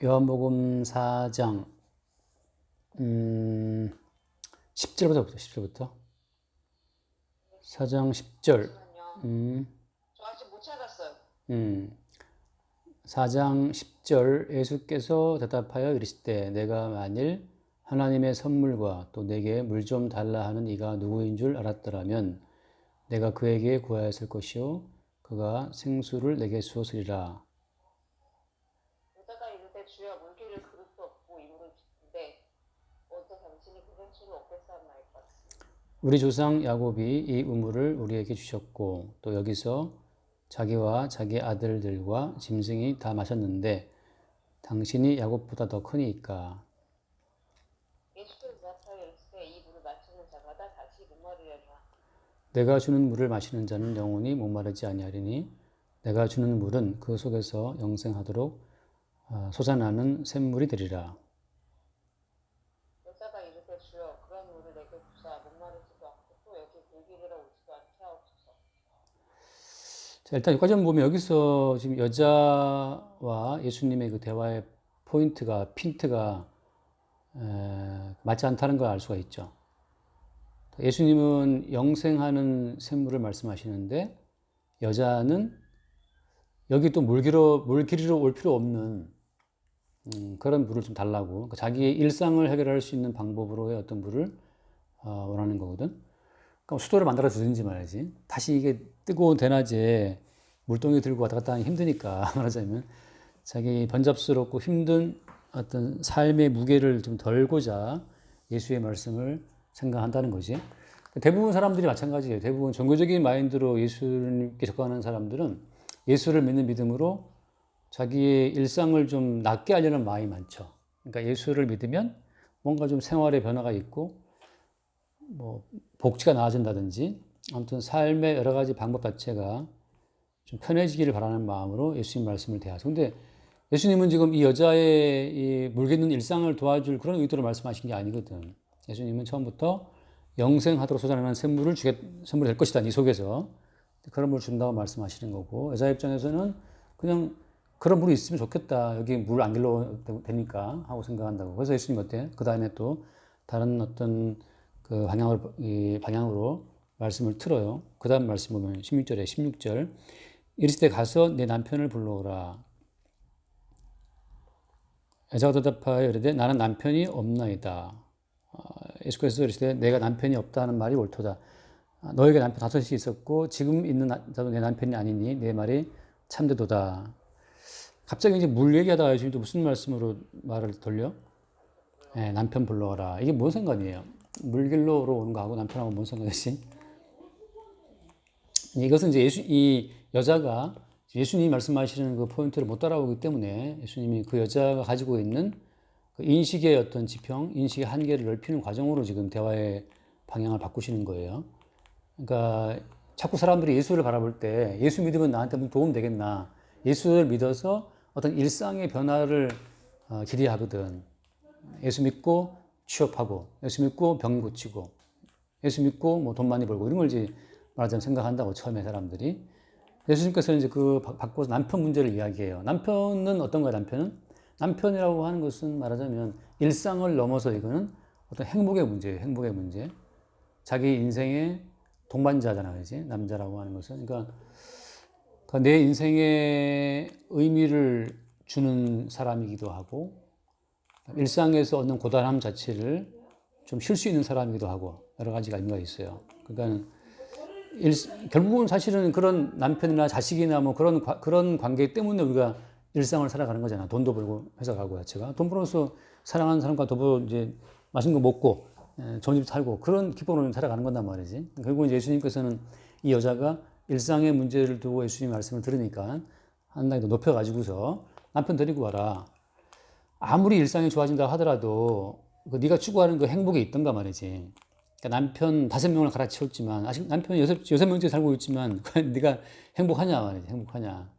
요한복음 4장 10절부터 보자. 10절부터 4장 10절 잠시만요. 저 아직 못 찾았어요. 4장 10절 예수께서 대답하여 이르시되 내가 만일 하나님의 선물과 또 내게 물 좀 달라 하는 이가 누구인 줄 알았더라면 내가 그에게 구하였을 것이요 그가 생수를 내게 주었으리라. 여자가 이르되 주여 물기를 그릇도 없고 이물을 빚는데 어찌 당신이 그 생수를 얻겠사옵나이까. 우리 조상 야곱이 이 우물을 우리에게 주셨고 또 여기서 자기와 자기 아들들과 짐승이 다 마셨는데 당신이 야곱보다 더 크니까. 예수께서 대답하여 이르시되 이 물을 마시는 자마다 다시 목마르려니와 내가 주는 물을 마시는 자는 영원히 목마르지 아니하리니 내가 주는 물은 그 속에서 영생하도록 솟아나는 샘물이 되리라. 여자가 이르되 주여 그런 물을 내게 주사 목마르지도 않고 또 여기 물기르러 오지도 않게 하옵소서. 자, 일단 여기까지 보면 여기서 지금 여자와 예수님의 그 대화의 포인트가 핀트가 맞지 않다는 걸 알 수가 있죠. 예수님은 영생하는 샘물을 말씀하시는데 여자는 여기 또 물 기르러 올 필요 없는 그런 물을 좀 달라고. 그러니까 자기의 일상을 해결할 수 있는 방법으로의 어떤 물을 원하는 거거든. 그러니까 수도를 만들어 주든지 말이지. 다시 이게 뜨거운 대낮에 물동이 들고 왔다 갔다 하기 힘드니까 말하자면 자기 번잡스럽고 힘든 어떤 삶의 무게를 좀 덜고자 예수의 말씀을 생각한다는 거지. 대부분 사람들이 마찬가지예요. 대부분 종교적인 마인드로 예수님께 접근하는 사람들은 예수를 믿는 믿음으로 자기의 일상을 좀 낫게 하려는 마음이 많죠. 그러니까 예수를 믿으면 뭔가 좀 생활의 변화가 있고 뭐 복지가 나아진다든지 아무튼 삶의 여러 가지 방법 자체가 좀 편해지기를 바라는 마음으로 예수님 말씀을 대하죠. 근데 예수님은 지금 이 여자의 이 물겠는 일상을 도와줄 그런 의도로 말씀하신 게 아니거든. 예수님은 처음부터 영생하도록 솟아나는 샘물이 될 것이다. 이 속에서 그런 물을 준다고 말씀하시는 거고 여자 입장에서는 그냥 그런 물이 있으면 좋겠다. 여기 물 안 길러도 되니까 하고 생각한다고. 그래서 예수님 어때? 그 다음에 또 다른 어떤 그 방향으로 말씀을 틀어요. 그 다음 말씀 보면 16절에 16절. 이르시되 가서 내 남편을 불러오라. 여자가 대답하여 이르되 나는 남편이 없나이다. 예수께서 이르시되 내가 남편이 없다 하는 말이 옳도다. 너에게 남편 다섯이 있었고 지금 있는 자도 내 남편이 아니니 내 말이 참되도다. 갑자기 이제 물 얘기하다가 예수님도 무슨 말씀으로 말을 돌려? 네, 남편 불러와라. 이게 뭔 상관이에요? 물 길러로 오는 거하고 남편하고 뭔 상관이지? 이것은 이제 이 여자가 예수님이 말씀하시는 그 포인트를 못 따라오기 때문에 예수님이 그 여자가 가지고 있는 그 인식의 어떤 지평, 인식의 한계를 넓히는 과정으로 지금 대화의 방향을 바꾸시는 거예요. 그러니까 자꾸 사람들이 예수를 바라볼 때 예수 믿으면 나한테 뭐 도움 되겠나? 예수를 믿어서 어떤 일상의 변화를 기대하거든. 예수 믿고 취업하고, 예수 믿고 병 고치고, 예수 믿고 뭐 돈 많이 벌고 이런 걸 이제 말하자면 생각한다고 처음에 사람들이. 예수님께서는 이제 그 바꿔서 남편 문제를 이야기해요. 남편은 어떤가요? 남편이라고 하는 것은 말하자면 일상을 넘어서 이거는 어떤 행복의 문제예요. 행복의 문제. 자기 인생의 동반자잖아요, 그지? 남자라고 하는 것은. 그러니까 내 인생에 의미를 주는 사람이기도 하고, 일상에서 얻는 고단함 자체를 좀 쉴 수 있는 사람이기도 하고, 여러 가지가 의미가 있어요. 그러니까 결국은 사실은 그런 남편이나 자식이나 뭐 그런 관계 때문에 우리가 일상을 살아가는 거잖아. 돈도 벌고 회사 가고 자체가. 돈 벌어서 사랑하는 사람과 더불어 이제 맛있는 거 먹고, 좋은 집 살고, 그런 기쁨으로 살아가는 건단 말이지. 결국은 이제 예수님께서는 이 여자가 일상의 문제를 두고 예수님 말씀을 들으니까 한 단계 더 높여가지고서 남편 데리고 와라. 아무리 일상이 좋아진다 하더라도 그 네가 추구하는 그 행복이 있던가 말이지. 그러니까 남편 5명을 갈아치웠지만 아직 남편이 여섯 명째 살고 있지만 네가 행복하냐 말이지. 행복하냐.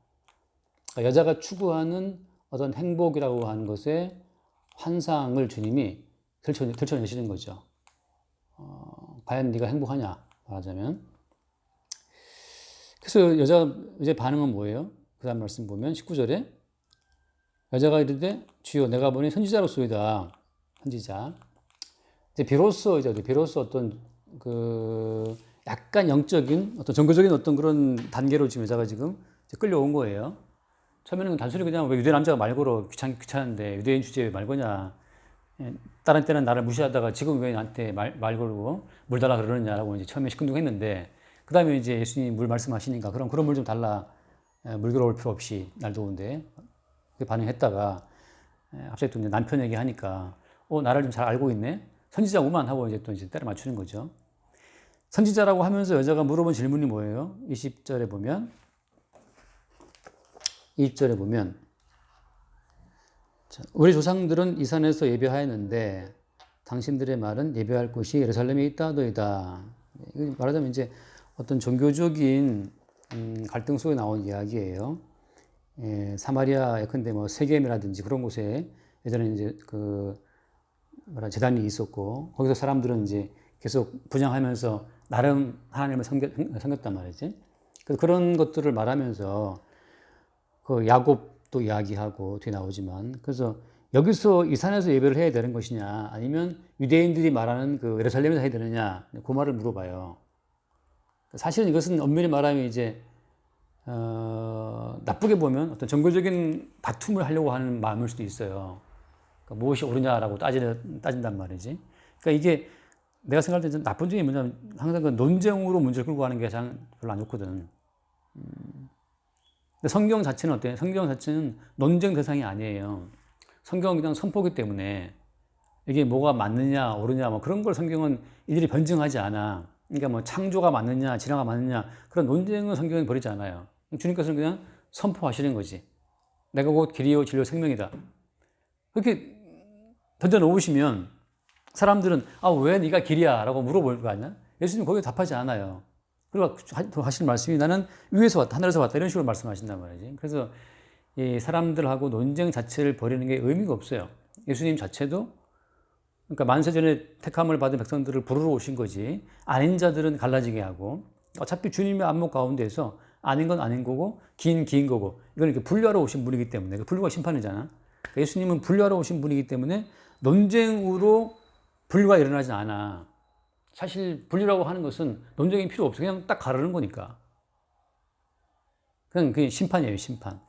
그러니까 여자가 추구하는 어떤 행복이라고 하는 것의 환상을 주님이 들춰내시는 거죠. 과연 네가 행복하냐 말하자면. 그래서 여자 반응은 뭐예요? 그 다음 말씀 보면 19절에 여자가 이르되 주여 내가 보니 선지자로소이다. 선지자. 이제 비로소 어떤 그 약간 영적인 어떤 종교적인 어떤 그런 단계로 지금 여자가 지금 이제 끌려온 거예요. 처음에는 단순히 그냥 왜 유대 남자가 말 걸어 귀찮은데 유대인 주제에 왜 말 거냐. 예, 다른 때는 나를 무시하다가 지금 왜 나한테 말 걸고 물 달라 그러느냐라고 이제 처음에 시큰둥했는데 그 다음에 이제 예수님이 물 말씀하시니까 그런 물 좀 달라. 물 들어올 필요 없이 날 더운데 그 반응했다가 갑자기 또 이제 남편 얘기하니까 나를 좀 잘 알고 있네. 선지자구만 하고 이제 또 이제 때려 맞추는 거죠. 선지자라고 하면서 여자가 물어본 질문이 뭐예요? 20절에 보면 자, 우리 조상들은 이 산에서 예배하였는데 당신들의 말은 예배할 곳이 예루살렘에 있다더이다. 말하자면 이제 어떤 종교적인 갈등 속에 나온 이야기예요. 사마리아 예컨대 뭐 세겜이라든지 그런 곳에 예전에 이제 그 제단이 있었고 거기서 사람들은 이제 계속 분양하면서 나름 하나님을 섬겼단 말이지. 그래서 그런 것들을 말하면서 그 야곱도 이야기하고 뒤에 나오지만 그래서 여기서 이 산에서 예배를 해야 되는 것이냐 아니면 유대인들이 말하는 그 예루살렘에서 해야 되느냐 그 말을 물어봐요. 사실은 이것은 엄밀히 말하면 이제 나쁘게 보면 어떤 종교적인 다툼을 하려고 하는 마음일 수도 있어요. 그러니까 무엇이 옳으냐라고 따진단 말이지. 그러니까 이게 내가 생각할 때 나쁜 점이 뭐냐면 항상 그 논쟁으로 문제를 끌고 가는 게 참 별로 안 좋거든. 근데 성경 자체는 어때요? 성경 자체는 논쟁 대상이 아니에요. 성경은 그냥 선포기 때문에 이게 뭐가 맞느냐, 옳으냐, 뭐 그런 걸 성경은 일일이 변증하지 않아. 그러니까 뭐 창조가 맞느냐, 진화가 맞느냐, 그런 논쟁은 성경은 벌이지 않아요. 주님께서는 그냥 선포하시는 거지. 내가 곧 길이요, 진리요, 생명이다. 그렇게 던져 놓으시면 사람들은 왜 네가 길이야? 라고 물어볼 거 아니야? 예수님 거기에 답하지 않아요. 그리고 하시는 말씀이 나는 위에서 왔다, 하늘에서 왔다 이런 식으로 말씀하신단 말이지. 그래서 이 사람들하고 논쟁 자체를 벌이는 게 의미가 없어요. 예수님 자체도 그러니까 만세전에 택함을 받은 백성들을 부르러 오신 거지 아닌 자들은 갈라지게 하고 어차피 주님의 안목 가운데서 아닌 건 아닌 거고 긴 거고 이건 이렇게 분류하러 오신 분이기 때문에 그 분류가 심판이잖아. 그러니까 예수님은 분류하러 오신 분이기 때문에 논쟁으로 분류가 일어나지 않아. 사실 분류라고 하는 것은 논쟁이 필요 없어. 그냥 딱 가르는 거니까. 그냥 그게 심판이에요, 심판.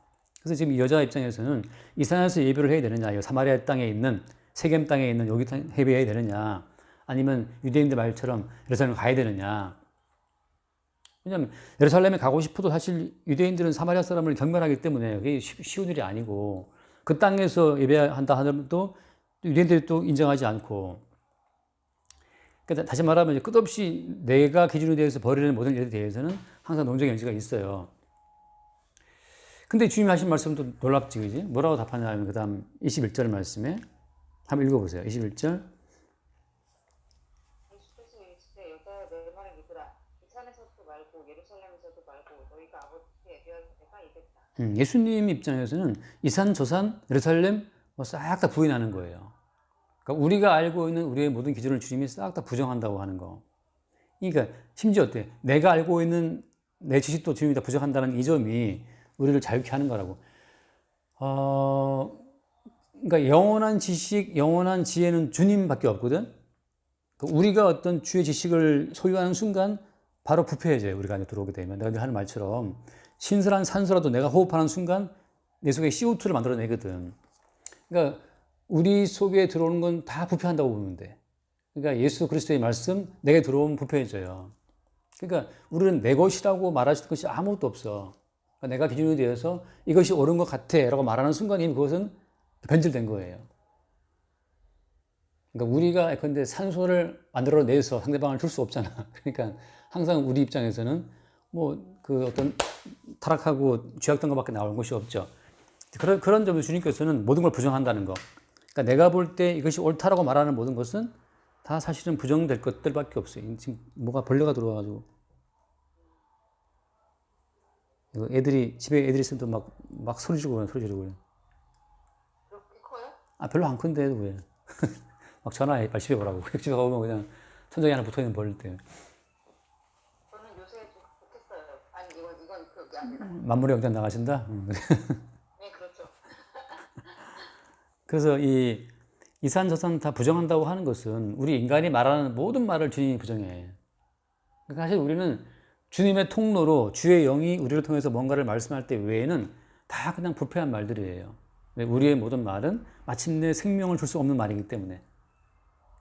그래서 지금 이 여자 입장에서는 이 산에서 예배를 해야 되느냐, 사마리아 땅에 있는 세겜 땅에 있는 여기 예배해야 되느냐, 아니면 유대인들 말처럼 예루살렘 가야 되느냐. 왜냐하면 예루살렘에 가고 싶어도 사실 유대인들은 사마리아 사람을 경멸하기 때문에 그게 쉬운 일이 아니고 그 땅에서 예배한다 하더라도 유대인들이 또 인정하지 않고 그러니까 다시 말하면 끝없이 내가 기준에 대해서 벌이는 모든 일에 대해서는 항상 논쟁의 여지가 있어요. 근데 주님이 하신 말씀도 놀랍지, 그지? 뭐라고 답하냐면 그 다음 21절 말씀에 한번 읽어보세요. 21절. 예수께서 이르시되 여자야 내 말을 믿으라. 이 산에서도 말고 예루살렘에서도 말고 너희가 아버지께 예배할 때가 이랬다. 예수님 입장에서는 이 산, 저 산, 예루살렘 싹 다 부인하는 거예요. 그러니까 우리가 알고 있는 우리의 모든 기준을 주님이 싹 다 부정한다고 하는 거. 그러니까 심지어 어때? 내가 알고 있는 내 지식도 주님이 다 부정한다는 이 점이 우리를 자유케 하는 거라고. 그러니까 영원한 지식, 영원한 지혜는 주님밖에 없거든. 우리가 어떤 주의 지식을 소유하는 순간 바로 부패해져요. 우리가 이제 들어오게 되면 내가 하는 말처럼 신선한 산소라도 내가 호흡하는 순간 내 속에 CO2를 만들어내거든. 그러니까 우리 속에 들어오는 건 다 부패한다고 보면 돼. 그러니까 예수 그리스도의 말씀 내게 들어오면 부패해져요. 그러니까 우리는 내 것이라고 말할 수 있는 것이 아무것도 없어. 그러니까 내가 기준에 대해서 이것이 옳은 것 같아 라고 말하는 순간 이미 그것은 변질된 거예요. 그러니까 우리가 근데 산소를 만들어내서 상대방을 줄 수 없잖아. 그러니까 항상 우리 입장에서는 뭐 그 어떤 타락하고 죄악된 것밖에 나오는 것이 없죠. 그런 점에서 주님께서는 모든 걸 부정한다는 거. 그러니까 내가 볼 때 이것이 옳다라고 말하는 모든 것은 다 사실은 부정될 것들밖에 없어요. 지금 뭐가 벌레가 들어와가지고 애들이 집에 애들이 있으면 또 막 소리 지르고 그래. 그렇게 커요? 별로 안 큰데 왜? 막 전화해 빨리 집에 오라고. 집에 가보면 그냥 천장에 하나 붙어 있는 벌레 때문에. 저는 요새 좀 좋겠어요. 아니 이건 그게 아니라. 만물의 영장 나가신다? 네 그렇죠. 그래서 이 이산저산 다 부정한다고 하는 것은 우리 인간이 말하는 모든 말을 주님이 부정해. 그러니까 사실 우리는 주님의 통로로 주의 영이 우리를 통해서 뭔가를 말씀할 때 외에는 다 그냥 부패한 말들이에요. 우리의 모든 말은 마침내 생명을 줄 수 없는 말이기 때문에.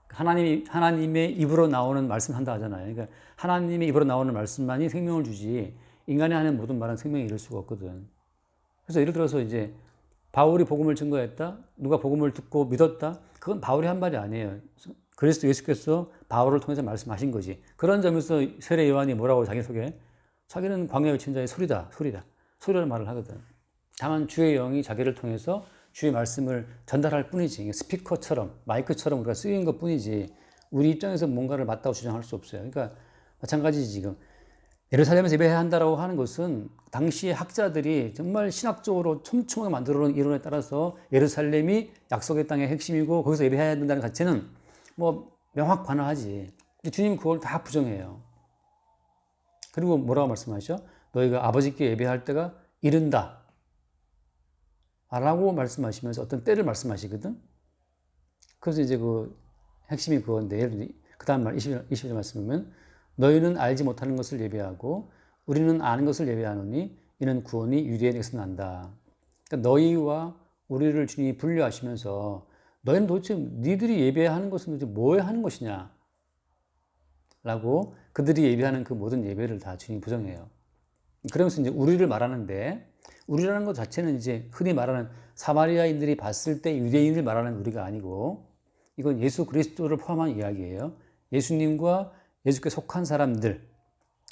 하나님의 입으로 나오는 말씀 한다 하잖아요. 그러니까 하나님의 입으로 나오는 말씀만이 생명을 주지 인간이 하는 모든 말은 생명이 이룰 수가 없거든. 그래서 예를 들어서 이제 바울이 복음을 증거했다. 누가 복음을 듣고 믿었다. 그건 바울이 한 말이 아니에요. 그리스도 예수께서 바울을 통해서 말씀하신 거지. 그런 점에서 세례 요한이 뭐라고 자기 소개? 자기는 광야의 친자의 소리다. 소리라는 말을 하거든. 다만 주의 영이 자기를 통해서 주의 말씀을 전달할 뿐이지. 스피커처럼 마이크처럼 우리가 쓰인 것 뿐이지. 우리 입장에서 뭔가를 맞다고 주장할 수 없어요. 그러니까 마찬가지지 지금. 예루살렘에서 예배해야 한다라고 하는 것은 당시의 학자들이 정말 신학적으로 촘촘하게 만들어 놓은 이론에 따라서 예루살렘이 약속의 땅의 핵심이고 거기서 예배해야 된다는 자체는 뭐 명확관화하지. 근데 주님 그걸 다 부정해요. 그리고 뭐라고 말씀하시죠? 너희가 아버지께 예배할 때가 이른다. 라고 말씀하시면서 어떤 때를 말씀하시거든. 그래서 이제 그 핵심이 그건데, 그 다음 말 20절 말씀 보면 너희는 알지 못하는 것을 예배하고 우리는 아는 것을 예배하노니 이는 구원이 유대인에게서 난다. 그러니까 너희와 우리를 주님이 분류하시면서 너희는 도대체 니들이 예배하는 것은 도대체 뭐 하는 것이냐 라고 그들이 예배하는 그 모든 예배를 다 주님이 부정해요. 그러면서 이제 우리를 말하는데 우리라는 것 자체는 이제 흔히 말하는 사마리아인들이 봤을 때 유대인을 말하는 우리가 아니고 이건 예수 그리스도를 포함한 이야기예요. 예수님과 예수께 속한 사람들,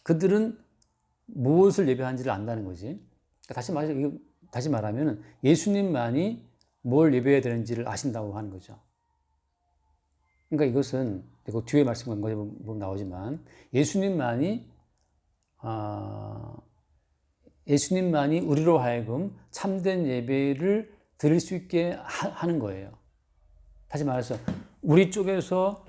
그들은 무엇을 예배하는지를 안다는 거지. 다시 말하면 예수님만이 뭘 예배해야 되는지를 아신다고 하는 거죠. 그러니까 이것은 그 뒤에 말씀 보면 나오지만 예수님만이 우리로 하여금 참된 예배를 드릴 수 있게 하는 거예요. 다시 말해서 우리 쪽에서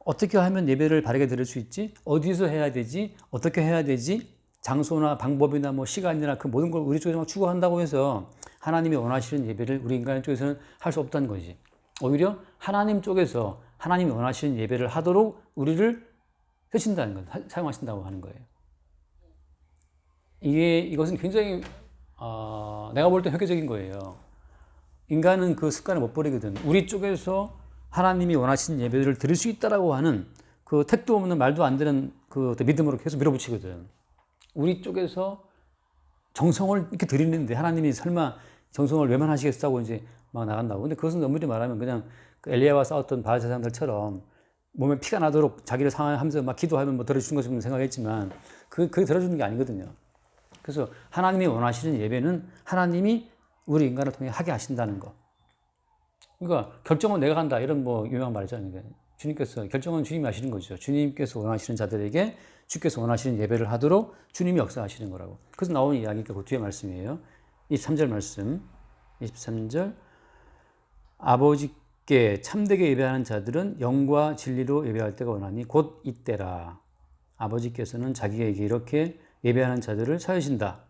어떻게 하면 예배를 바르게 드릴 수 있지? 어디서 해야 되지? 어떻게 해야 되지? 장소나 방법이나 뭐 시간이나 그 모든 걸 우리 쪽에서 추구한다고 해서 하나님이 원하시는 예배를 우리 인간 쪽에서는 할 수 없다는 거지. 오히려 하나님 쪽에서 하나님이 원하시는 예배를 하도록 우리를 쓰신다는 것, 사용하신다고 하는 거예요. 이것은 굉장히 내가 볼 때 획기적인 거예요. 인간은 그 습관을 못 버리거든. 우리 쪽에서 하나님이 원하시는 예배를 드릴 수 있다라고 하는 그 택도 없는 말도 안 되는 그 믿음으로 계속 밀어붙이거든. 우리 쪽에서 정성을 이렇게 드리는데 하나님이 설마 정성을 외면하시겠다고 이제 막 나간다고. 근데 그것은 엄밀히 말하면 그냥 그 엘리야와 싸웠던 바알 제사장들처럼 몸에 피가 나도록 자기를 상하면서 막 기도하면 뭐 들어주는 것처럼 생각했지만 그게 들어주는 게 아니거든요. 그래서 하나님이 원하시는 예배는 하나님이 우리 인간을 통해 하게 하신다는 거. 그러니까 결정은 내가 한다 이런 뭐 유명한 말 있잖아요. 주님께서 결정은 주님이 하시는 거죠. 주님께서 원하시는 자들에게 주께서 원하시는 예배를 하도록 주님이 역사하시는 거라고. 그래서 나오는 이야기가 그 뒤에 말씀이에요. 23절 말씀. 23절. 아버지께 참되게 예배하는 자들은 영과 진리로 예배할 때가 원하니 곧 이때라. 아버지께서는 자기에게 이렇게 예배하는 자들을 찾으신다.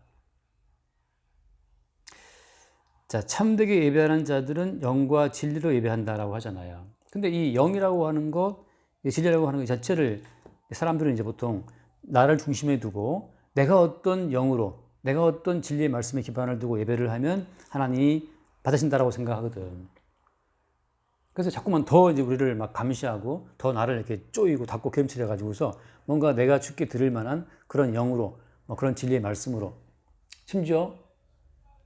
자, 참되게 예배하는 자들은 영과 진리로 예배한다라고 하잖아요. 근데 이 영이라고 하는 것, 진리라고 하는 것 자체를 사람들은 이제 보통 나를 중심에 두고 내가 어떤 영으로, 내가 어떤 진리의 말씀에 기반을 두고 예배를 하면 하나님이 받으신다라고 생각하거든. 그래서 자꾸만 더 이제 우리를 막 감시하고 더 나를 이렇게 쪼이고 닫고 겸치려 가지고서 뭔가 내가 주께 드릴 만한 그런 영으로, 뭐 그런 진리의 말씀으로, 심지어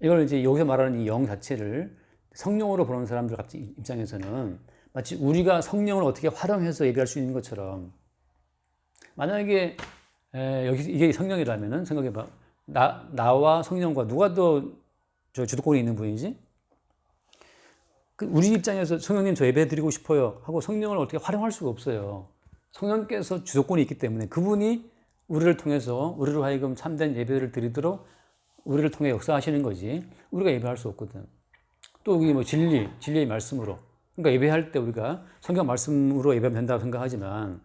이걸 이제 여기서 말하는 이 영 자체를 성령으로 보는 사람들 입장에서는 마치 우리가 성령을 어떻게 활용해서 예배할 수 있는 것처럼, 만약에 여기 이게 성령이라면은 생각해봐. 나와 성령과 누가 더 주도권이 있는 분이지? 우리 입장에서 성령님 저 예배 드리고 싶어요 하고 성령을 어떻게 활용할 수가 없어요. 성령께서 주도권이 있기 때문에 그분이 우리를 통해서 우리로 하여금 참된 예배를 드리도록 우리를 통해 역사하시는 거지 우리가 예배할 수 없거든. 또 여기 뭐 진리의 말씀으로, 그러니까 예배할 때 우리가 성경 말씀으로 예배하면 된다고 생각하지만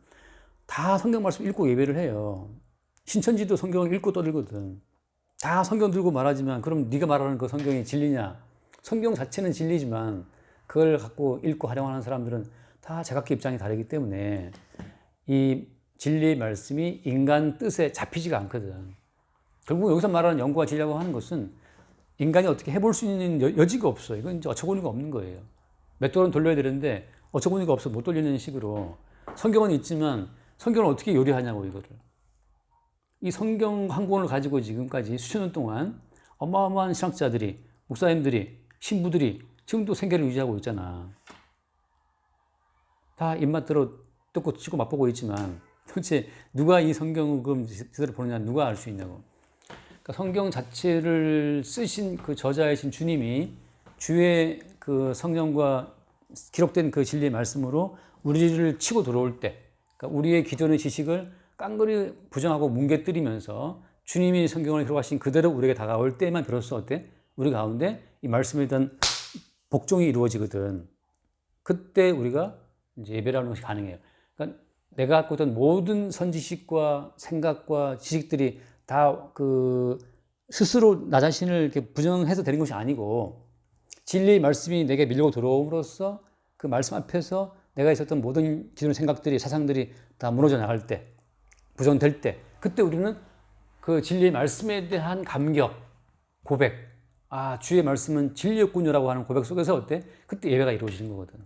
다 성경 말씀 읽고 예배를 해요. 신천지도 성경을 읽고 떠들거든. 다 성경 들고 말하지만 그럼 네가 말하는 그 성경이 진리냐? 성경 자체는 진리지만 그걸 갖고 읽고 활용하는 사람들은 다 제각기 입장이 다르기 때문에 이 진리의 말씀이 인간 뜻에 잡히지가 않거든. 결국 여기서 말하는 영과 진리라고 하는 것은 인간이 어떻게 해볼 수 있는 여지가 없어. 이건 이제 어처구니가 없는 거예요. 맷돌은 돌려야 되는데 어처구니가 없어 못 돌리는 식으로 성경은 있지만 성경을 어떻게 요리하냐고 이거를. 이 성경 한 권을 가지고 지금까지 수천 년 동안 어마어마한 신학자들이, 목사님들이, 신부들이 지금도 생계를 유지하고 있잖아. 다 입맛대로 뜯고 치고 맛보고 있지만 도대체 누가 이 성경을 그럼 제대로 보느냐 누가 알 수 있냐고. 그러니까 성경 자체를 쓰신 그 저자이신 주님이 주의 그 성령과 기록된 그 진리의 말씀으로 우리를 치고 들어올 때, 그러니까 우리의 기존의 지식을 깡그리 부정하고 뭉개뜨리면서 주님이 성경을 기록하신 그대로 우리에게 다가올 때만 비로소 어때? 우리 가운데 이 말씀에 대한 복종이 이루어지거든. 그때 우리가 이제 예배라는 것이 가능해요. 그러니까 내가 갖고 있던 모든 선지식과 생각과 지식들이 다 그 스스로 나 자신을 이렇게 부정해서 되는 것이 아니고 진리의 말씀이 내게 밀고 들어옴으로써 그 말씀 앞에서 내가 있었던 모든 기존의 생각들이 사상들이 다 무너져 나갈 때, 부정될 때, 그때 우리는 그 진리의 말씀에 대한 감격, 고백, 아 주의 말씀은 진리였군요라고 하는 고백 속에서 어때? 그때 예배가 이루어지는 거거든.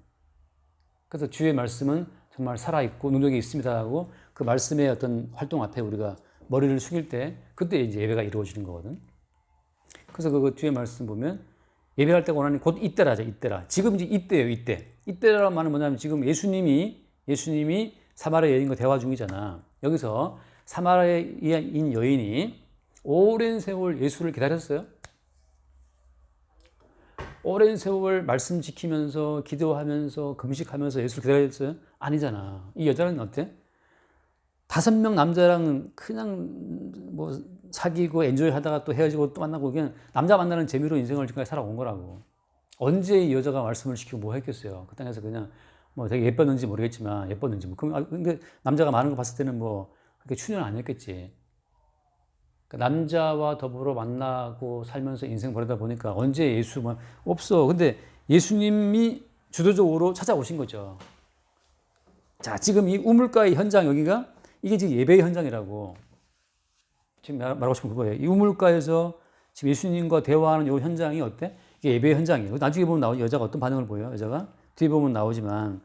그래서 주의 말씀은 정말 살아있고 능력이 있습니다 하고 그 말씀의 어떤 활동 앞에 우리가 머리를 숙일 때 그때 이제 예배가 이루어지는 거거든. 그래서 그 뒤에 말씀 보면 예배할 때가 오나니 곧 이때라죠. 이때라. 지금 이제 이때예요. 이때. 이때라는 말은 뭐냐면 지금 예수님이 사마리아 여인과 대화 중이잖아. 여기서 사마리아인 여인이 오랜 세월 예수를 기다렸어요. 오랜 세월 말씀 지키면서 기도하면서 금식하면서 예수를 기다렸어요? 아니잖아. 이 여자는 어때? 5명 남자랑 그냥 뭐 사귀고 엔조이 하다가 또 헤어지고 또 만나고 그냥 남자 만나는 재미로 인생을 지금까지 살아온 거라고. 언제 이 여자가 말씀을 시키고 뭐 했겠어요. 그 땅에서 그냥 뭐 되게 예뻤는지 모르겠지만 예뻤는지 뭐 근데 남자가 많은 거 봤을 때는 뭐 그렇게 추년 아니었겠지. 그러니까 남자와 더불어 만나고 살면서 인생 보내다 보니까 언제 예수만 없어. 근데 예수님이 주도적으로 찾아오신 거죠. 자, 지금 이 우물가의 현장 여기가 이게 지금 예배의 현장이라고. 지금 말하고 싶은 그거예요. 이 우물가에서 지금 예수님과 대화하는 이 현장이 어때? 이게 예배의 현장이에요. 나중에 보면 나오죠. 여자가 어떤 반응을 보여요? 여자가 뒤에 보면 나오지만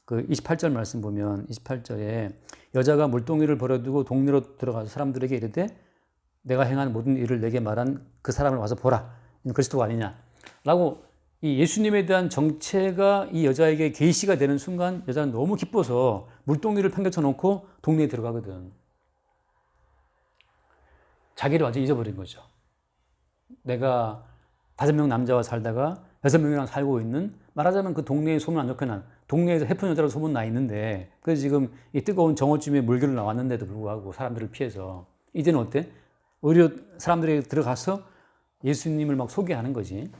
그 28절 말씀 보면 28절에 여자가 물동이를 버려두고 동네로 들어가서 사람들에게 이르되 내가 행한 모든 일을 내게 말한 그 사람을 와서 보라. 그리스도가 아니냐라고 이 예수님에 대한 정체가 이 여자에게 계시가 되는 순간 여자는 너무 기뻐서 물동이를 팽개쳐 놓고 동네에 들어가거든. 자기를 완전히 잊어버린 거죠. 내가 5명 남자와 살다가 6명이랑 살고 있는, 말하자면 그 동네에 소문 안 좋게 난, 동네에서 해픈 여자로 소문 나 있는데, 그래서 지금 이 뜨거운 정오쯤에 물길을 나왔는데도 불구하고 사람들을 피해서 이제는 어때? 오히려 사람들이 들어가서 예수님을 막 소개하는 거지.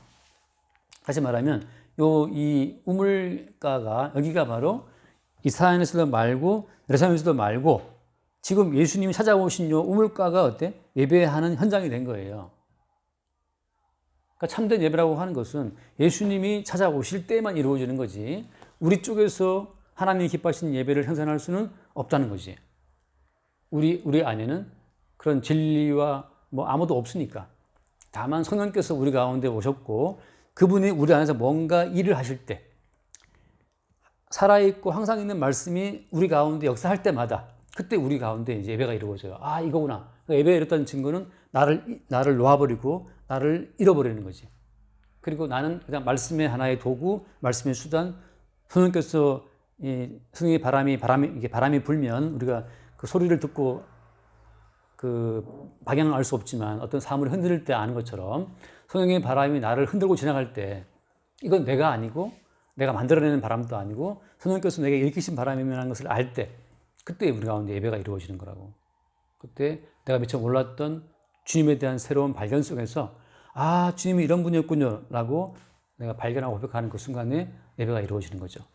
다시 말하면 이 우물가가 여기가 바로 이스라엘에서도 말고 예루살렘에서도 말고 지금 예수님이 찾아오신 요 우물가가 어때? 예배하는 현장이 된 거예요. 그러니까 참된 예배라고 하는 것은 예수님이 찾아오실 때만 이루어지는 거지 우리 쪽에서 하나님이 기뻐하시는 예배를 형성할 수는 없다는 거지. 우리 안에는 그런 진리와 뭐 아무도 없으니까. 다만 성령께서 우리 가운데 오셨고 그분이 우리 안에서 뭔가 일을 하실 때 살아있고 항상 있는 말씀이 우리 가운데 역사할 때마다 그때 우리 가운데 이제 예배가 이루어져요. 아, 이거구나. 예배에 이뤘다는 증거는 나를 놓아버리고 나를 잃어버리는 거지. 그리고 나는 그냥 말씀의 하나의 도구, 말씀의 수단, 성령께서 성령의 바람이 불면 우리가 그 소리를 듣고 그 방향을 알 수 없지만 어떤 사물이 흔들릴 때 아는 것처럼 성령의 바람이 나를 흔들고 지나갈 때 이건 내가 아니고 내가 만들어내는 바람도 아니고 성령께서 내게 일으키신 바람이라는 것을 알 때 그때 우리 가운데 예배가 이루어지는 거라고. 그때 내가 미처 몰랐던 주님에 대한 새로운 발견 속에서 아, 주님이 이런 분이었군요 라고 내가 발견하고 고백하는 그 순간에 예배가 이루어지는 거죠.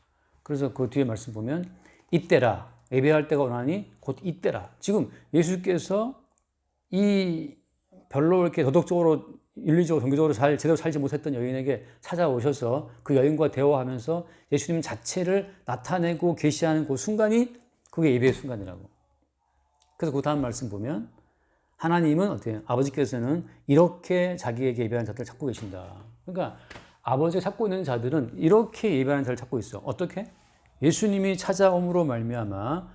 그래서 그 뒤에 말씀 보면 이때라, 예배할 때가 오나니 곧 이때라. 지금 예수께서 이 별로 이렇게 도덕적으로 윤리적으로 종교적으로 제대로 살지 못했던 여인에게 찾아오셔서 그 여인과 대화하면서 예수님 자체를 나타내고 계시하는 그 순간이 그게 예배의 순간이라고. 그래서 그 다음 말씀 보면 하나님은 어때요? 아버지께서는 이렇게 자기에게 예배하는 자들을 찾고 계신다. 그러니까 아버지가 찾고 있는 자들은 이렇게 예배하는 자를 찾고 있어. 어떻게? 예수님이 찾아옴으로 말미암아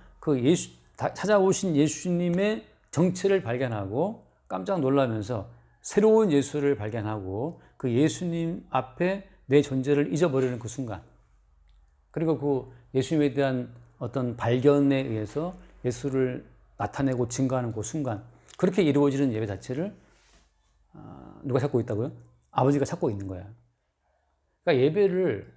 찾아오신 예수님의 정체를 발견하고 깜짝 놀라면서 새로운 예수를 발견하고 그 예수님 앞에 내 존재를 잊어버리는 그 순간, 그리고 그 예수님에 대한 어떤 발견에 의해서 예수를 나타내고 증거하는 그 순간, 그렇게 이루어지는 예배 자체를 누가 찾고 있다고요? 아버지가 찾고 있는 거야. 그러니까 예배를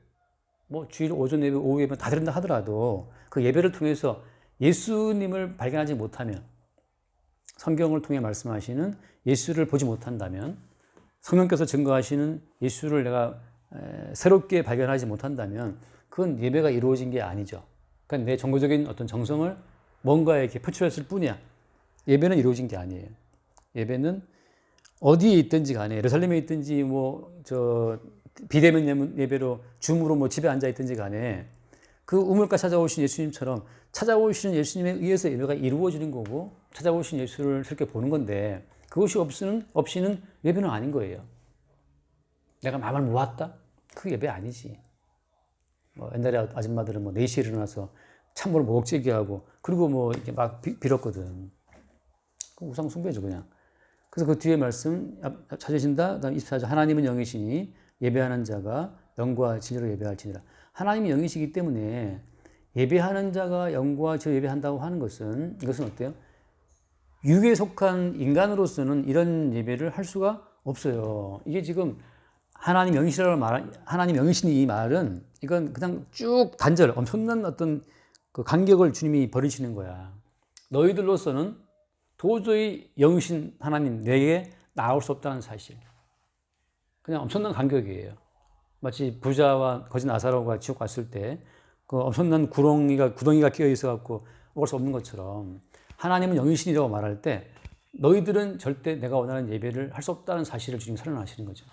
뭐 주일 오전 예배, 오후 예배 다 드린다 하더라도 그 예배를 통해서 예수님을 발견하지 못하면, 성경을 통해 말씀하시는 예수를 보지 못한다면, 성령께서 증거하시는 예수를 내가 새롭게 발견하지 못한다면 그건 예배가 이루어진 게 아니죠. 그러니까 내 정보적인 어떤 정성을 뭔가에 이렇게 표출했을 뿐이야. 예배는 이루어진 게 아니에요. 예배는 어디에 있든지 간에, 예루살렘에 있든지 비대면 예배로 줌으로 집에 앉아 있든지 간에 그 우물가 찾아오신 예수님처럼 찾아오시는 예수님에 의해서 예배가 이루어지는 거고, 찾아오신 예수를 새롭게 보는 건데, 그것이 없이는 예배는 아닌 거예요. 내가 마음을 모았다? 그 예배 아니지. 옛날에 아줌마들은 4시에 일어나서 찬물을 목욕제기 하고, 그리고 이렇게 막 빌었거든. 우상 숭배죠, 그냥. 그래서 그 뒤에 말씀 찾으신다. 그다음 24절. 하나님은 영이시니 예배하는 자가 영과 진리로 예배할지니라. 하나님이 영이시기 때문에 예배하는 자가 영과 진리로 예배한다고 하는 것은, 이것은 어때요? 육에 속한 인간으로서는 이런 예배를 할 수가 없어요. 이게 지금 하나님 영이시니 이 말은, 이건 그냥 쭉 단절, 엄청난 어떤 그 간격을 주님이 버리시는 거야. 너희들로서는 도저히 영이신 하나님 내게 나올 수 없다는 사실. 그냥 엄청난 간격이에요. 마치 부자와 거지 나사로가 지옥 갔을 때 그 엄청난 구덩이가 끼어 있어갖고 먹을 수 없는 것처럼, 하나님은 영이신이라고 말할 때 너희들은 절대 내가 원하는 예배를 할 수 없다는 사실을 주님 선언하시는 거죠.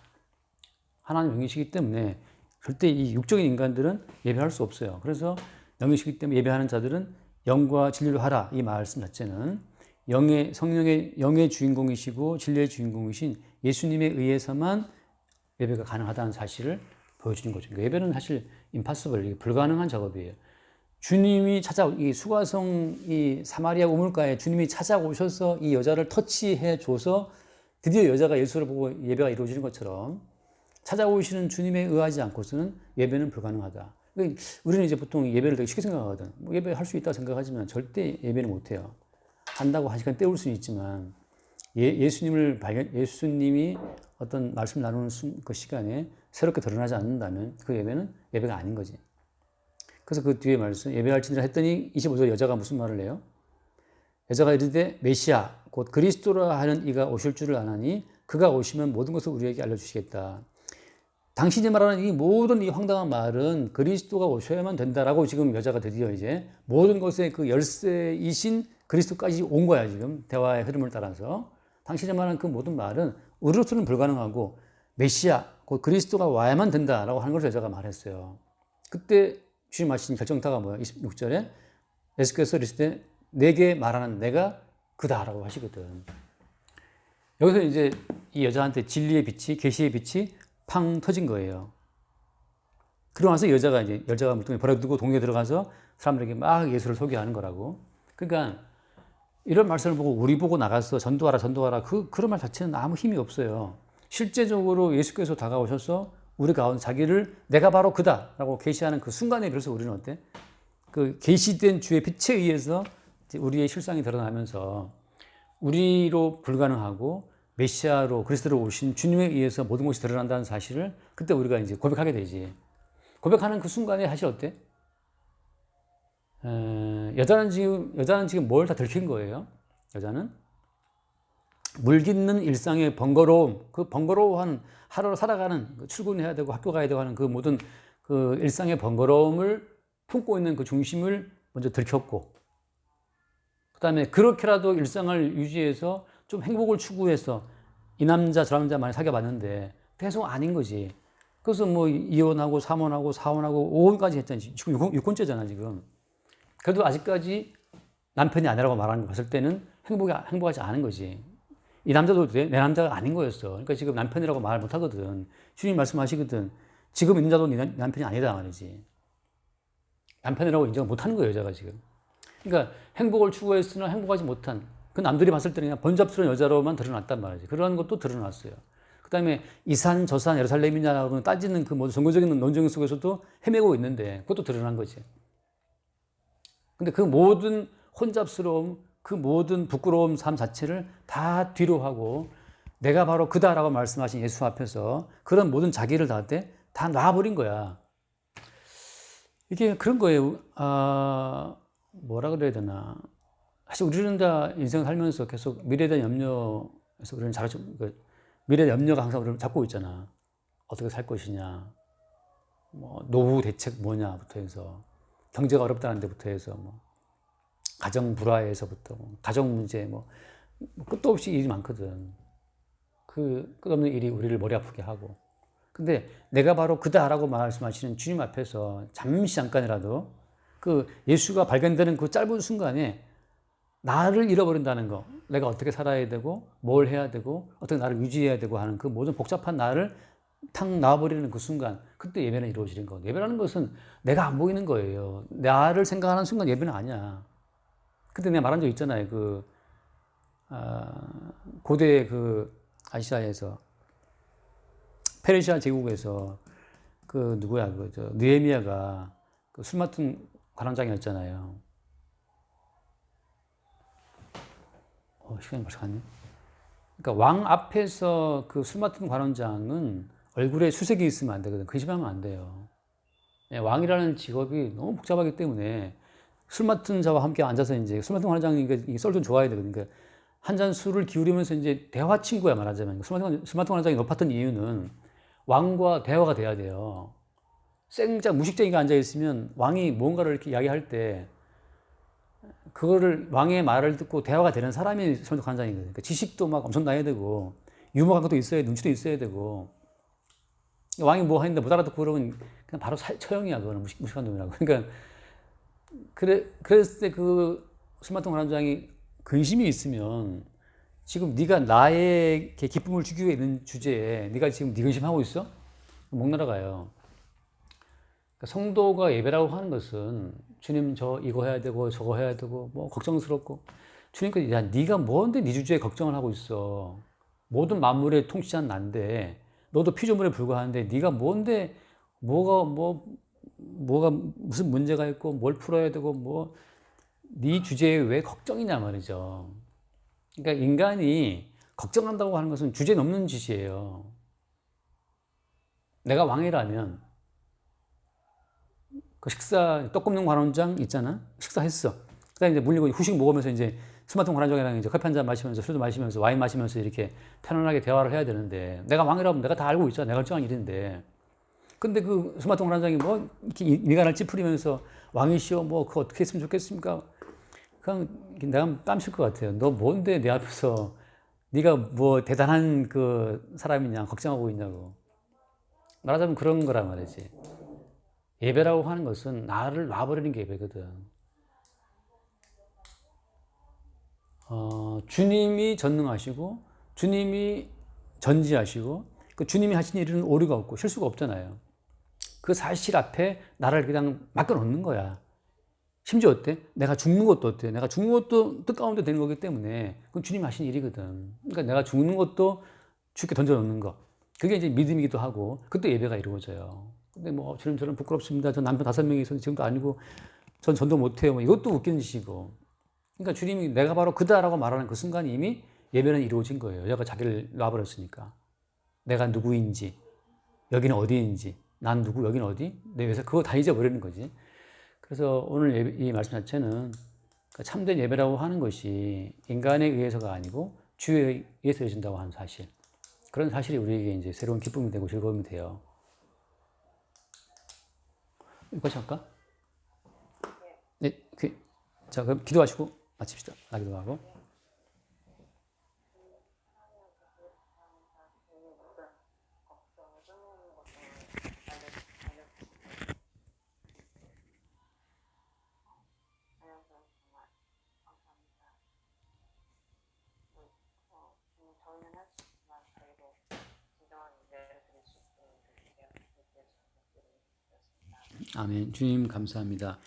하나님 영이시기 때문에 절대 이 육적인 인간들은 예배할 수 없어요. 그래서 영이시기 때문에 예배하는 자들은 영과 진리로 하라. 이 말씀 자체는 영의 주인공이시고 진리의 주인공이신 예수님에 의해서만 예배가 가능하다는 사실을 보여주는 거죠. 그러니까 예배는 사실 impossible, 불가능한 작업이에요. 주님이 이 수가성 이 사마리아 우물가에 주님이 찾아오셔서 이 여자를 터치해 줘서 드디어 여자가 예수를 보고 예배가 이루어지는 것처럼, 찾아오시는 주님에 의하지 않고서는 예배는 불가능하다. 그러니까 우리는 이제 보통 예배를 되게 쉽게 생각하거든. 예배할 수 있다고 생각하지만 절대 예배는 못해요. 한다고 한 시간 때울 수는 있지만, 예수님이 어떤 말씀 나누는 그 시간에 새롭게 드러나지 않는다면 그 예배는 예배가 아닌 거지. 그래서 그 뒤에 말씀, 예배할지니라 했더니 25절 여자가 무슨 말을 해요? 여자가 이르되 메시아 곧 그리스도라 하는 이가 오실 줄을 아나니 그가 오시면 모든 것을 우리에게 알려주시겠다. 당신이 말하는 이 모든 이 황당한 말은 그리스도가 오셔야만 된다라고 지금 여자가 드디어 이제 모든 것의 그 열쇠이신 그리스도까지 온 거야, 지금 대화의 흐름을 따라서. 당신이 말하는 그 모든 말은 우리로서는 불가능하고 메시아 곧 그리스도가 와야만 된다라고 하는 것을 여자가 말했어요. 그때 주님 하신 결정타가 뭐야? 26절에 예수께서 이르시되 내게 말하는 내가 그다라고 하시거든. 여기서 이제 이 여자한테 진리의 빛이, 계시의 빛이 팡 터진 거예요. 그러고 나서 여자가 물통에 버려두고 동에 들어가서 사람들에게 막 예수를 소개하는 거라고. 그러니까 이런 말씀을 보고 우리 보고 나가서 전도하라 그런 말 자체는 아무 힘이 없어요. 실제적으로 예수께서 다가오셔서 우리 가운데 자기를 내가 바로 그다라고 계시하는 그 순간에 비로소 우리는 어때? 그 계시된 주의 빛에 의해서 우리의 실상이 드러나면서 우리로 불가능하고 메시아로 그리스도로 오신 주님에 의해서 모든 것이 드러난다는 사실을 그때 우리가 이제 고백하게 되지. 고백하는 그 순간에 사실 어때? 여자는 지금 뭘 다 들킨 거예요? 여자는 물깃는 일상의 번거로움, 그 번거로워하는 하루를 살아가는, 출근해야 되고 학교 가야 되고 하는 그 모든 그 일상의 번거로움을 품고 있는 그 중심을 먼저 들켰고, 그 다음에 그렇게라도 일상을 유지해서 좀 행복을 추구해서 이 남자 저 남자 많이 사귀어봤는데 계속 아닌 거지. 그래서 뭐 이혼하고 3혼하고 4혼하고 5혼까지 했잖아. 지금 6혼째잖아 지금. 그래도 아직까지 남편이 아니라고 말하는 거 봤을 때는 행복하지 않은 거지. 이 남자도 내 남자가 아닌 거였어. 그러니까 지금 남편이라고 말 못 하거든. 주님 말씀하시거든. 지금 있는 자도 네 남편이 아니다 말이지. 남편이라고 인정을 못 하는 거예요, 여자가 지금. 그러니까 행복을 추구했으나 행복하지 못한, 그 남들이 봤을 때는 그냥 번잡스러운 여자로만 드러났단 말이지. 그런 것도 드러났어요. 그 다음에 이산 저산 예루살렘이냐고 따지는 그 모든 종교적인 논쟁 속에서도 헤매고 있는데 그것도 드러난 거지. 근데 그 모든 혼잡스러움, 그 모든 부끄러움 삶 자체를 다 뒤로 하고 내가 바로 그다라고 말씀하신 예수 앞에서 그런 모든 자기를 다 놔버린 거야. 이게 그런 거예요. 뭐라 그래야 되나. 사실 우리는 다 인생 살면서 계속 미래에 대한 염려에서 우리는 미래의 염려가 항상 우리를 잡고 있잖아. 어떻게 살 것이냐, 뭐 노후 대책 뭐냐부터 해서 경제가 어렵다는 데부터 해서 뭐 가정 불화에서부터 뭐 가정 문제 뭐 끝도 없이 일이 많거든. 그 끝없는 일이 우리를 머리 아프게 하고. 근데 내가 바로 그다라고 말씀하시는 주님 앞에서 잠깐이라도 그 예수가 발견되는 그 짧은 순간에 나를 잃어버린다는 거, 내가 어떻게 살아야 되고 뭘 해야 되고 어떻게 나를 유지해야 되고 하는 그 모든 복잡한 나를 탁 놔버리는 그 순간, 그때 예배는 이루어지는 거. 예배라는 것은 내가 안 보이는 거예요. 나를 생각하는 순간 예배는 아니야. 그때 내가 말한 적 있잖아요. 고대 아시아에서 페르시아 제국에서 누구야 느헤미야가 술 맡은 관원장이었잖아요. 시간이 벌써 갔네. 그러니까 왕 앞에서 술 맡은 관원장은 얼굴에 수색이 있으면 안 되거든. 근심하면 안 돼요. 왕이라는 직업이 너무 복잡하기 때문에 술 맡은 자와 함께 앉아서 이제 술 맡은 관원장이 썰 좀 좋아야 되거든. 그러니까 한 잔 술을 기울이면서 이제 대화 친구야 말하자면. 술 맡은 관원장이 높았던 이유는 왕과 대화가 돼야 돼요. 생자 무식쟁이가 앉아 있으면 왕이 뭔가를 이렇게 이야기할 때 그거를 왕의 말을 듣고 대화가 되는 사람이 술 맡은 관원장이거든. 그러니까 지식도 막 엄청나야 되고 유머 같은 것도 있어야 눈치도 있어야 되고 왕이 뭐 하는데 못 알아듣고 그러면 그냥 바로 처형이야. 그거는 무식한 놈이라고. 그러니까 그랬을 때 술 맡은 관원장이 근심이 있으면 지금 네가 나에게 기쁨을 주기 위해 있는 주제에 네가 지금 네 근심하고 있어? 목 날아가요. 그러니까 성도가 예배라고 하는 것은 주님 저 이거 해야 되고 저거 해야 되고 뭐 걱정스럽고 주님께서 야 네가 뭔데 네 주제에 걱정을 하고 있어. 모든 만물의 통치자는 난데 너도 피조물에 불과한데 네가 뭔데 뭐가 무슨 문제가 있고 뭘 풀어야 되고 뭐 네 주제에 왜 걱정이냐 말이죠. 그러니까 인간이 걱정한다고 하는 것은 주제 넘는 짓이에요. 내가 왕이라면 떡 굽는 관원장 있잖아. 식사했어. 그다음에 이제 물리고 후식 먹으면서 이제 술 맡은 관원장이랑 이제 커피 한 잔 마시면서 술도 마시면서 와인 마시면서 이렇게 편안하게 대화를 해야 되는데 내가 왕이라면 내가 다 알고 있잖아. 내가 결정한 일인데. 근데 술 맡은 관원장이 뭐 이렇게 미간을 찌푸리면서 왕이시여 뭐 그거 어떻게 했으면 좋겠습니까? 그냥 내가 땀칠 것 같아요. 너 뭔데 내 앞에서 네가 뭐 대단한 사람이냐 걱정하고 있냐고. 말하자면 그런 거란 말이지. 예배라고 하는 것은 나를 놔버리는 게 예배거든. 주님이 전능하시고 주님이 전지하시고 주님이 하신 일은 오류가 없고 실수가 없잖아요. 그 사실 앞에 나를 그냥 맡겨놓는 거야. 심지어 어때? 내가 죽는 것도 어때? 내가 죽는 것도 뜻 가운데 되는 거기 때문에 그건 주님이 하신 일이거든. 그러니까 내가 죽는 것도 주께 던져놓는 거. 그게 이제 믿음이기도 하고 그때 예배가 이루어져요. 근데 뭐 주님 저는 부끄럽습니다. 전 남편 5명이 있어서 지금도 아니고 전 전도 못해요. 뭐 이것도 웃기는 짓이고. 그러니까 주님이 내가 바로 그다라고 말하는 그 순간 이미 예배는 이루어진 거예요. 여자가 자기를 놔버렸으니까. 내가 누구인지, 여기는 어디인지, 난 누구, 여기는 어디? 내 회사 그거 다 잊어버리는 거지. 그래서 오늘 이 말씀 자체는 참된 예배라고 하는 것이 인간에 의해서가 아니고 주에 의해서 이루어진다고 하는 사실. 그런 사실이 우리에게 이제 새로운 기쁨이 되고 즐거움이 돼요. 여기까지 할까? 네. 자, 그럼 기도하시고 마칩시다. 나 기도하고. 아멘. 주님 감사합니다.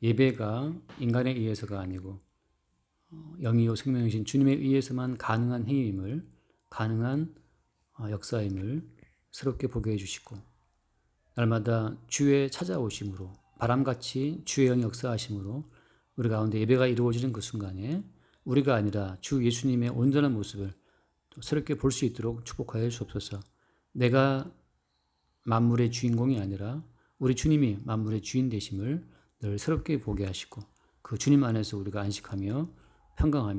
예배가 인간에 의해서가 아니고 영이요 생명이신 주님에 의해서만 가능한 행위임을, 가능한 역사임을 새롭게 보게 해주시고, 날마다 주의 찾아오심으로 바람같이 주의 영이 역사하심으로 우리 가운데 예배가 이루어지는 그 순간에 우리가 아니라 주 예수님의 온전한 모습을 또 새롭게 볼 수 있도록 축복하여 주옵소서. 내가 만물의 주인공이 아니라 우리 주님이 만물의 주인 되심을 늘 새롭게 보게 하시고 그 주님 안에서 우리가 안식하며 평강하며